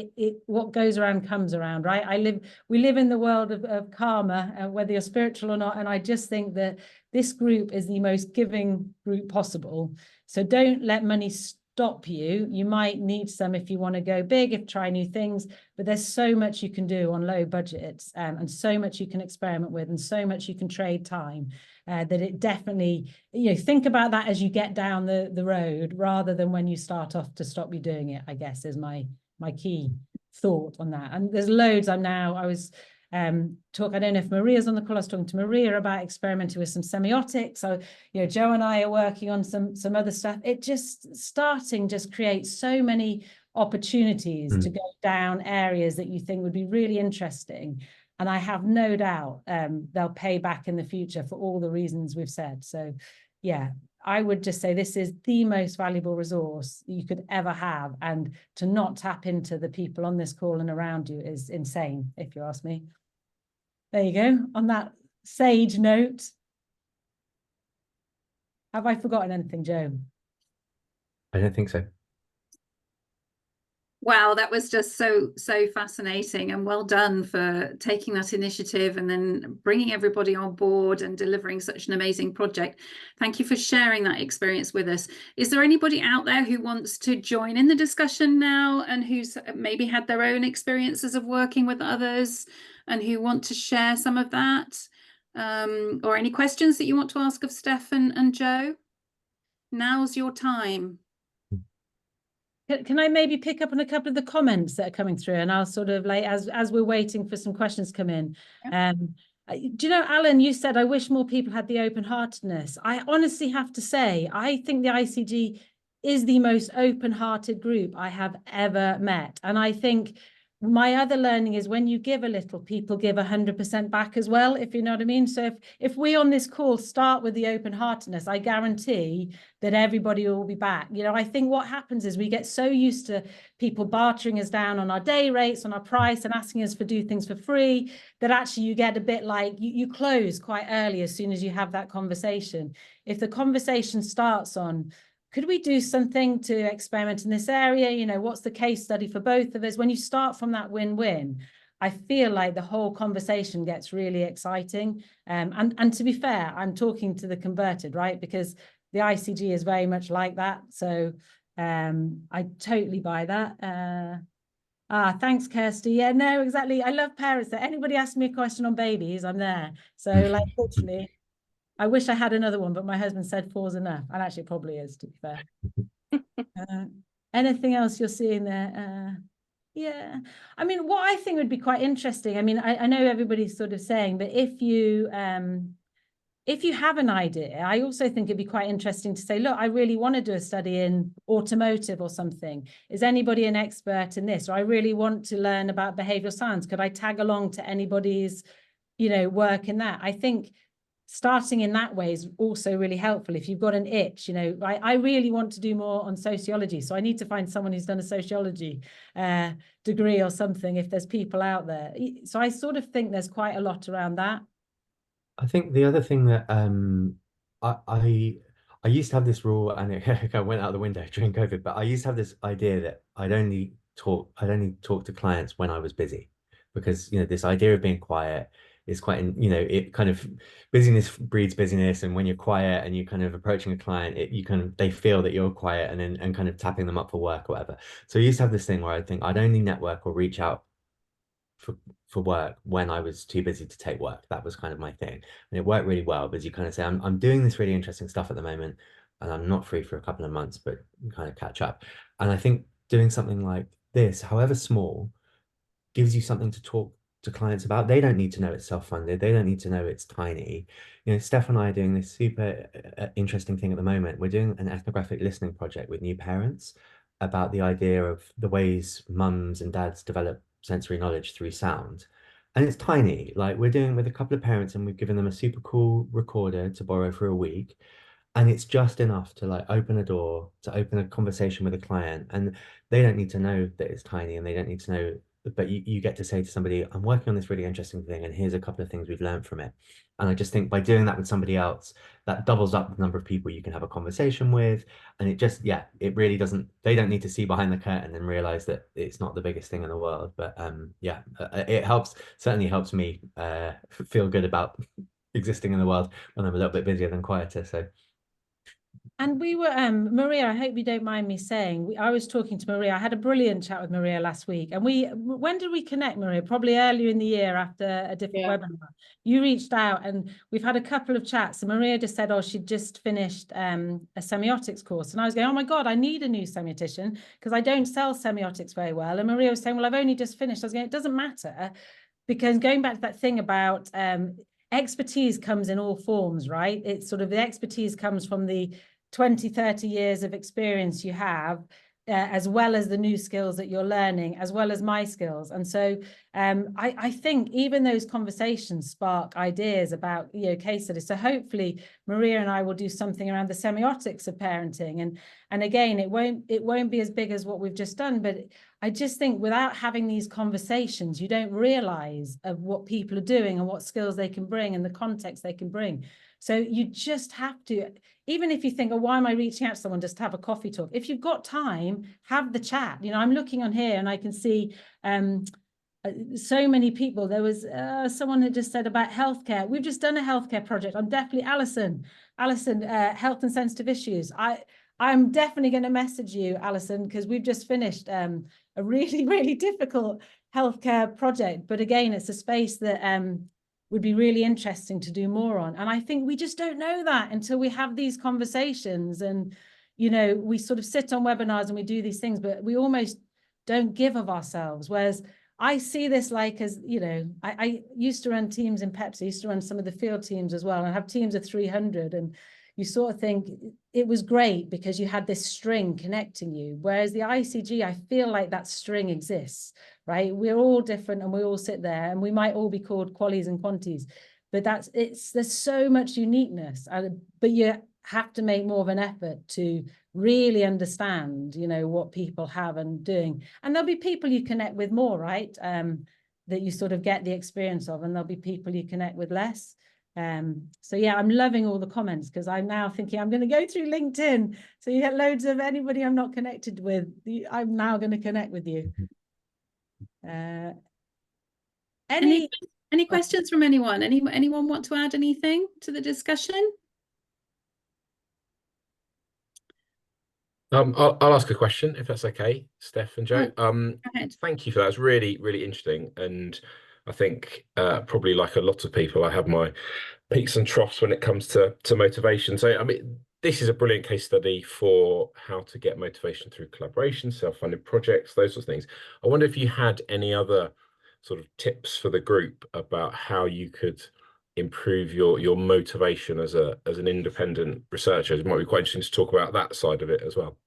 what goes around comes around, right? We live in the world of karma, whether you're spiritual or not. And I just think that this group is the most giving group possible. So don't let money stop you. You might need some if you want to go big, try new things, but there's so much you can do on low budgets, and so much you can experiment with, and so much you can trade time, that it definitely, you know, think about that as you get down the road, rather than when you start off to stop you doing it, I guess, is my key thought on that. And there's loads. I was I don't know if Maria's on the call. I was talking to Maria about experimenting with some semiotics. So, you know, Joe and I are working on some other stuff. It just creates so many opportunities to go down areas that you think would be really interesting. And I have no doubt they'll pay back in the future for all the reasons we've said. So yeah, I would just say this is the most valuable resource you could ever have. And to not tap into the people on this call and around you is insane, if you ask me. There you go. On that sage note, have I forgotten anything, Joe? I don't think so. Wow, that was just so fascinating, and well done for taking that initiative and then bringing everybody on board and delivering such an amazing project. Thank you for sharing that experience with us. Is there anybody out there who wants to join in the discussion now, and who's maybe had their own experiences of working with others and who want to share some of that? Or any questions that you want to ask of Steph and Joe? Now's your time. Can I maybe pick up on a couple of the comments that are coming through, and I'll sort of like, as we're waiting for some questions to come in. Yeah. Do you know, Alan, you said, I wish more people had the open-heartedness. I honestly have to say, I think the ICG is the most open-hearted group I have ever met. And I think my other learning is when you give a little, people give 100% back as well, if you know what I mean. So if we on this call start with the open-heartedness, I guarantee that everybody will be back. You know, I think what happens is we get so used to people bartering us down on our day rates, on our price, and asking us to do things for free, that actually you get a bit like, you close quite early as soon as you have that conversation. If the conversation starts on, could we do something to experiment in this area? You know, what's the case study for both of us? When you start from that win-win, I feel like the whole conversation gets really exciting. And to be fair, I'm talking to the converted, right? Because the ICG is very much like that. So I totally buy that. Thanks, Kirsty. Yeah, no, exactly. I love parents. That anybody asks me a question on babies, I'm there. So, like, fortunately, I wish I had another one, but my husband said 4's enough, and actually, it probably is, to be fair. Anything else you're seeing there? Yeah, I mean, what I think would be quite interesting. I mean, I know everybody's sort of saying, but if you have an idea, I also think it'd be quite interesting to say, look, I really want to do a study in automotive or something. Is anybody an expert in this? Or I really want to learn about behavioral science. Could I tag along to anybody's, you know, work in that? I think starting in that way is also really helpful. If you've got an itch, you know, I really want to do more on sociology. So I need to find someone who's done a sociology degree or something, if there's people out there. So I sort of think there's quite a lot around that. I think the other thing that I used to have this rule, and it went out the window during COVID, but I used to have this idea that I'd only talk to clients when I was busy, because, you know, this idea of being quiet is quite, you know, it kind of, busyness breeds busyness, and when you're quiet and you're kind of approaching a client, they feel that you're quiet, and kind of tapping them up for work or whatever. So I used to have this thing where I think I'd only network or reach out for work when I was too busy to take work. That was kind of my thing, and it worked really well, because you kind of say, I'm doing this really interesting stuff at the moment, and I'm not free for a couple of months, but kind of catch up. And I think doing something like this, however small, gives you something to talk to clients about. They don't need to know it's self-funded. They don't need to know it's tiny. You know, Steph and I are doing this super interesting thing at the moment. We're doing an ethnographic listening project with new parents about the idea of the ways mums and dads develop sensory knowledge through sound. And it's tiny. Like, we're doing with a couple of parents, and we've given them a super cool recorder to borrow for a week. And it's just enough to, like, open a door, to open a conversation with a client. And they don't need to know that it's tiny, and they don't need to know, but you get to say to somebody, I'm working on this really interesting thing, and here's a couple of things we've learned from it. And I just think by doing that with somebody else, that doubles up the number of people you can have a conversation with. And it just, yeah, it really doesn't, they don't need to see behind the curtain and realize that it's not the biggest thing in the world. But yeah, it certainly helps me feel good about existing in the world when I'm a little bit busier than quieter. So. And we were, Maria, I hope you don't mind me saying, I was talking to Maria. I had a brilliant chat with Maria last week. And when did we connect, Maria? Probably earlier in the year after a different webinar. You reached out, and we've had a couple of chats. And Maria just said, oh, she'd just finished a semiotics course. And I was going, oh my God, I need a new semiotician, because I don't sell semiotics very well. And Maria was saying, well, I've only just finished. I was going, it doesn't matter, because going back to that thing about expertise comes in all forms, right? It's sort of, the expertise comes from the 20, 30 years of experience you have, as well as the new skills that you're learning, as well as my skills. And so I think even those conversations spark ideas about, you know, case studies. So hopefully Maria and I will do something around the semiotics of parenting. And again, it won't be as big as what we've just done, but I just think without having these conversations, you don't realize of what people are doing and what skills they can bring and the context they can bring. So you just have to, even if you think, oh, why am I reaching out to someone just to have a coffee talk? If you've got time, have the chat. You know, I'm looking on here and I can see so many people. There was someone that just said about healthcare. We've just done a healthcare project. I'm definitely Alison, health and sensitive issues. I'm definitely going to message you, Alison, because we've just finished a really, really difficult healthcare project. But again, it's a space that would be really interesting to do more on. And I think we just don't know that until we have these conversations. And, you know, we sort of sit on webinars and we do these things, but we almost don't give of ourselves. Whereas I see this like as, you know, I used to run teams in Pepsi, I used to run some of the field teams as well, and have teams of 300. And you sort of think it was great because you had this string connecting you. Whereas the ICG, I feel like that string exists, right? We're all different and we all sit there, and we might all be called qualies and quanties, but there's so much uniqueness. But you have to make more of an effort to really understand, you know, what people have and doing. And there'll be people you connect with more, right? That you sort of get the experience of, and there'll be people you connect with less. So yeah, I'm loving all the comments because I'm now thinking I'm going to go through LinkedIn. So you get loads of anybody I'm not connected with. I'm now going to connect with you. Any questions from anyone? Anyone want to add anything to the discussion? I'll ask a question if that's okay, Steph and Joe. Go ahead. Thank you for that. It's really, really interesting. And I think probably like a lot of people, I have my peaks and troughs when it comes to motivation. So, I mean, this is a brilliant case study for how to get motivation through collaboration, self-funded projects, those sorts of things. I wonder if you had any other sort of tips for the group about how you could improve your motivation as an independent researcher. It might be quite interesting to talk about that side of it as well.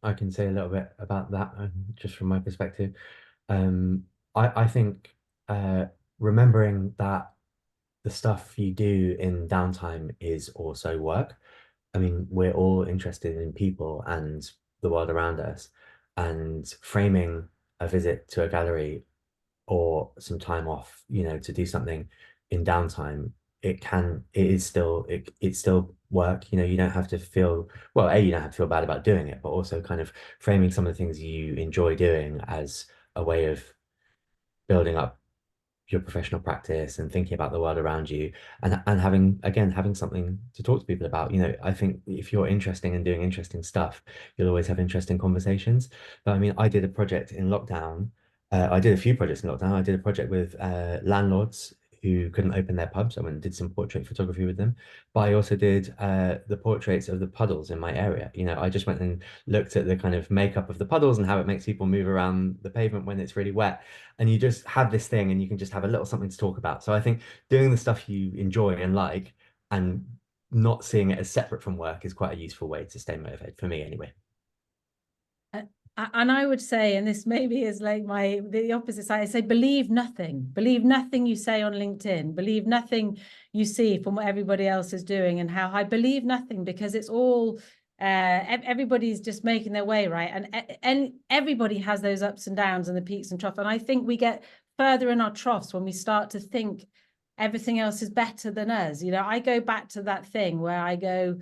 I can say a little bit about that, just from my perspective. I think remembering that the stuff you do in downtime is also work. I mean, we're all interested in people and the world around us, and framing a visit to a gallery or some time off, to do something in downtime, it's still work. You don't have to feel, well, you don't have to feel bad about doing it, but also kind of framing some of the things you enjoy doing as a way of building up your professional practice and thinking about the world around you, and having something to talk to people about. I think if you're interesting and doing interesting stuff, you'll always have interesting conversations. But I mean, I did a project in lockdown. I did a few projects in lockdown. I did a project with landlords who couldn't open their pubs. I went and did some portrait photography with them. But I also did the portraits of the puddles in my area. I just went and looked at the kind of makeup of the puddles and how it makes people move around the pavement when it's really wet. And you just have this thing and you can just have a little something to talk about. So I think doing the stuff you enjoy and like, and not seeing it as separate from work, is quite a useful way to stay motivated, for me anyway. And I would say, and this maybe is like the opposite side, I say believe nothing you say on LinkedIn, believe nothing you see from what everybody else is doing and how I believe nothing, because it's all everybody's just making their way, right? And everybody has those ups and downs and the peaks and troughs. And I think we get further in our troughs when we start to think everything else is better than us. I go back to that thing where I go,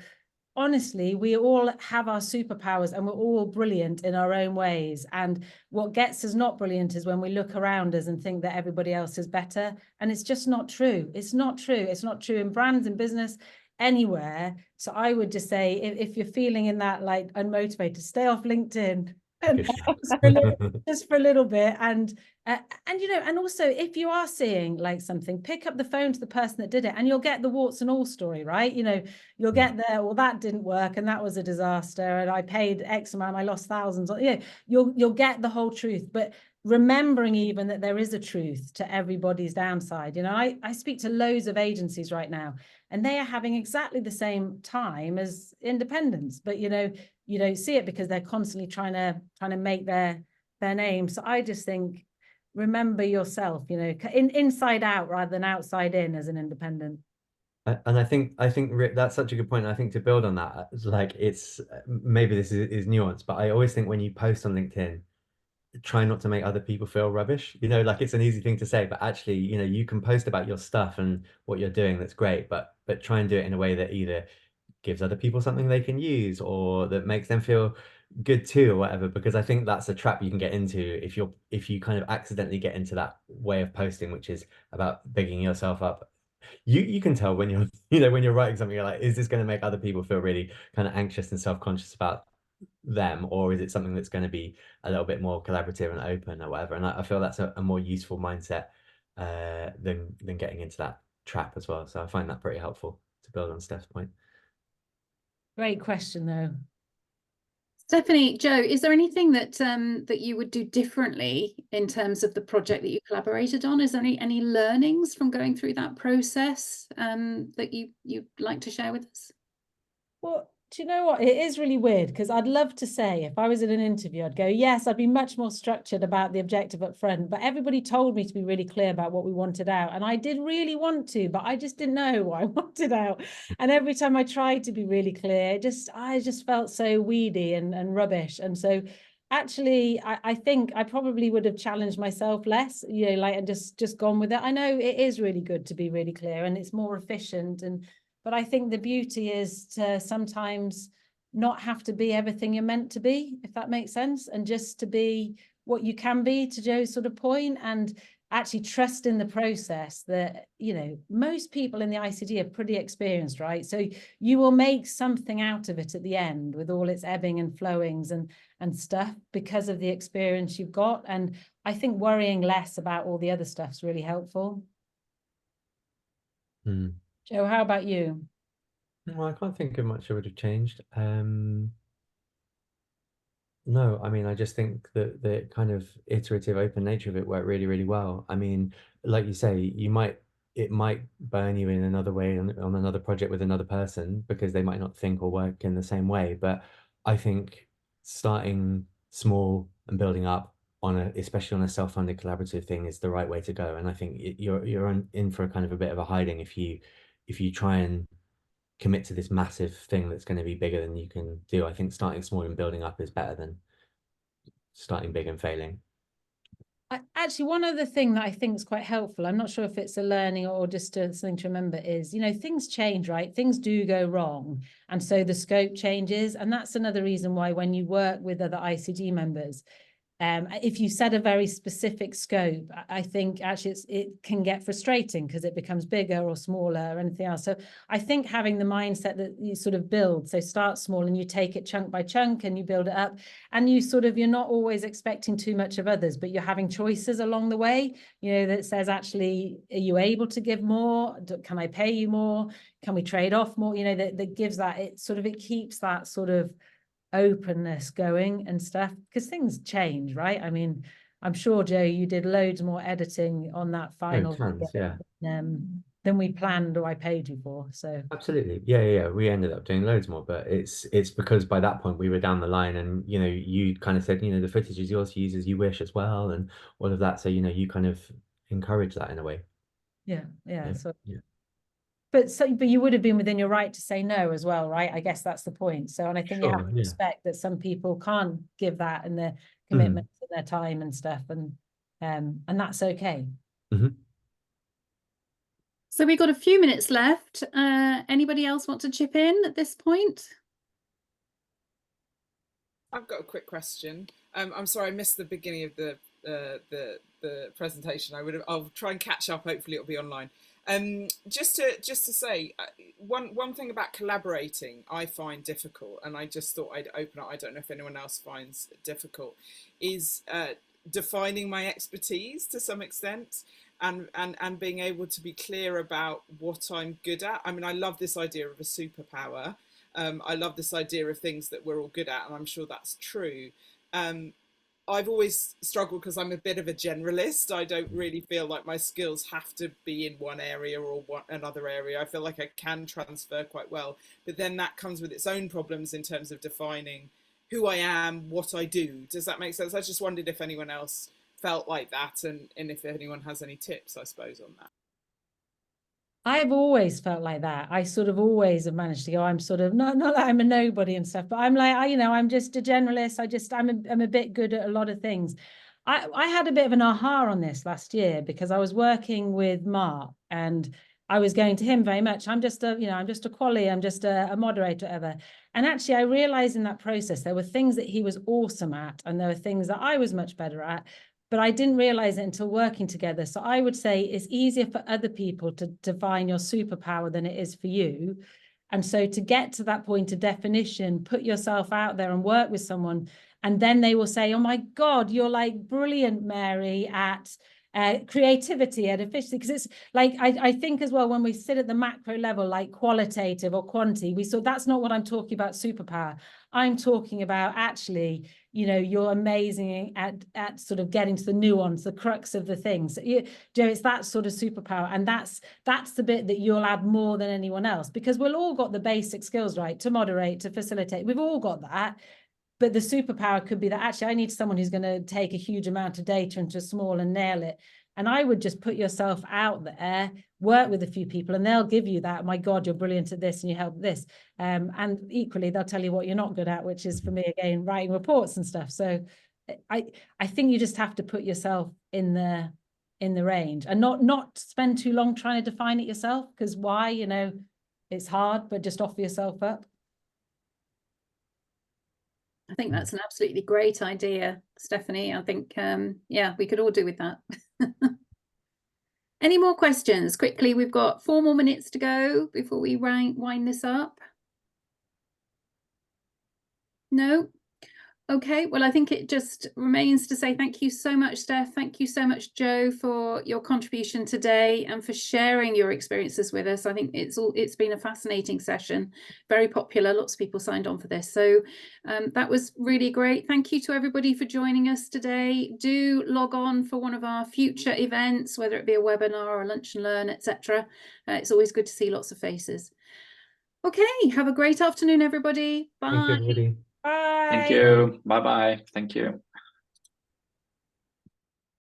honestly, we all have our superpowers and we're all brilliant in our own ways. And what gets us not brilliant is when we look around us and think that everybody else is better. And it's just not true. It's not true. It's not true in brands and business, anywhere. So I would just say, if you're feeling in that like unmotivated, stay off LinkedIn and just for a little bit. And also if you are seeing like something, pick up the phone to the person that did it, and you'll get the warts and all story, right? You'll get there, well, that didn't work and that was a disaster and I paid X amount, I lost thousands. You'll get the whole truth. But remembering even that there is a truth to everybody's downside. I speak to loads of agencies right now, and they are having exactly the same time as independents, but you don't see it because they're constantly trying to make their name. So I just think, remember yourself, inside out rather than outside in as an independent. And I think that's such a good point. I think to build on that, like, it's maybe this is nuanced, but I always think when you post on LinkedIn, try not to make other people feel rubbish. Like, it's an easy thing to say, but actually, you can post about your stuff and what you're doing. That's great, but try and do it in a way that either gives other people something they can use or that makes them feel good too, or whatever. Because I think that's a trap you can get into if you kind of accidentally get into that way of posting, which is about bigging yourself up. You can tell when you're when you're writing something, you're like, is this going to make other people feel really kind of anxious and self-conscious about them, or is it something that's going to be a little bit more collaborative and open or whatever? And I feel that's a more useful mindset than getting into that trap as well. So I find that pretty helpful to build on Steph's point. Great question though. Stephanie, Joe, is there anything that that you would do differently in terms of the project that you collaborated on? Is there any learnings from going through that process that you'd like to share with us? Well, do you know what? It is really weird, because I'd love to say, if I was in an interview, I'd go, yes, I'd be much more structured about the objective up front. But everybody told me to be really clear about what we wanted out. And I did really want to, but I just didn't know what I wanted out. And every time I tried to be really clear, I just felt so weedy and rubbish. And so actually, I think I probably would have challenged myself less, you know, like, and just gone with it. I know it is really good to be really clear and it's more efficient, but I think the beauty is to sometimes not have to be everything you're meant to be, if that makes sense, and just to be what you can be, to Joe's sort of point, and actually trust in the process that, you know, most people in the ICD are pretty experienced, right? So you will make something out of it at the end with all its ebbing and flowings and stuff because of the experience you've got. And I think worrying less about all the other stuff's really helpful. Joe, how about you? Well, I can't think of much I would have changed. No, I mean, I just think that the kind of iterative open nature of it worked really, really well. I mean, like you say, it might burn you in another way on another project with another person because they might not think or work in the same way. But I think starting small and building up especially on a self-funded collaborative thing is the right way to go. And I think you're in for a kind of a bit of a hiding if you try and commit to this massive thing that's going to be bigger than you can do. I think starting small and building up is better than starting big and failing. Actually, one other thing that I think is quite helpful, I'm not sure if it's a learning or just something to remember, is, you know, things change, right? Things do go wrong. And so the scope changes. And that's another reason why when you work with other ICD members, if you set a very specific scope, I think actually it can get frustrating because it becomes bigger or smaller or anything else. So I think having the mindset that you sort of build, so start small and you take it chunk by chunk and you build it up, and you're not always expecting too much of others, but you're having choices along the way, you know, that says, actually, are you able to give more? Can I pay you more? Can we trade off more? You know, that gives that, it keeps that sort of openness going and stuff, because things change, right? I mean, I'm sure, Joe, you did loads more editing on that final tons, yeah. Than we planned or I paid you for. So absolutely, yeah. We ended up doing loads more, but it's because by that point we were down the line, and you know, you kind of said, you know, the footage is yours to use as you wish as well, and all of that. So you know, you kind of encourage that in a way. Yeah. So yeah. But you would have been within your right to say no as well, right? I guess that's the point. So, and I think you have to respect that some people can't give that and their commitments and their time and stuff, and that's okay. So we've got a few minutes left. Anybody else want to chip in at this point? I've got a quick question. I'm sorry I missed the beginning of the presentation. I'll try and catch up. Hopefully it'll be online. Just to say, one thing about collaborating I find difficult, and I just thought I'd open up, I don't know if anyone else finds it difficult, is defining my expertise to some extent, and being able to be clear about what I'm good at. I mean, I love this idea of a superpower. I love this idea of things that we're all good at, and I'm sure that's true. I've always struggled because I'm a bit of a generalist. I don't really feel like my skills have to be in one area or another area. I feel like I can transfer quite well, but then that comes with its own problems in terms of defining who I am, what I do. Does that make sense? I just wondered if anyone else felt like that, and if anyone has any tips, I suppose, on that. I've always felt like that. I sort of always have managed to go, I'm sort of not that I'm a nobody and stuff, but I'm like, I'm just a generalist. I'm a bit good at a lot of things. I had a bit of an aha on this last year because I was working with Mark and I was going to him very much. I'm just a quali, I'm just a moderator, whatever. And actually I realized in that process, there were things that he was awesome at and there were things that I was much better at, but I didn't realize it until working together. So I would say it's easier for other people to define your superpower than it is for you. And so to get to that point of definition, put yourself out there and work with someone, and then they will say, oh my God, you're like brilliant, Mary, at creativity, at efficiency. Because it's like, I think as well, when we sit at the macro level, like qualitative or quantity, that's not what I'm talking about superpower. I'm talking about actually, you're amazing at sort of getting to the nuance, the crux of the things. It's that sort of superpower. And that's the bit that you'll add more than anyone else, because we've all got the basic skills, right? To moderate, to facilitate, we've all got that. But the superpower could be that actually I need someone who's going to take a huge amount of data into small and nail it. And I would just put yourself out there, work with a few people, and they'll give you that, my God, you're brilliant at this and you help this. And equally, they'll tell you what you're not good at, which is, for me, again, writing reports and stuff. So I think you just have to put yourself in the range, and not spend too long trying to define it yourself, because why, you know, it's hard, but just offer yourself up. I think that's an absolutely great idea, Stephanie. I think, yeah, we could all do with that. Any more questions? Quickly, we've got 4 more minutes to go before we wind this up. No? Okay, well, I think it just remains to say thank you so much, Steph. Thank you so much, Joe, for your contribution today and for sharing your experiences with us. I think it's been a fascinating session, very popular. Lots of people signed on for this. So that was really great. Thank you to everybody for joining us today. Do log on for one of our future events, whether it be a webinar or a lunch and learn, etc. It's always good to see lots of faces. Okay, have a great afternoon, everybody. Bye. Thank you, everybody. Bye. Thank you. Bye-bye. Thank you.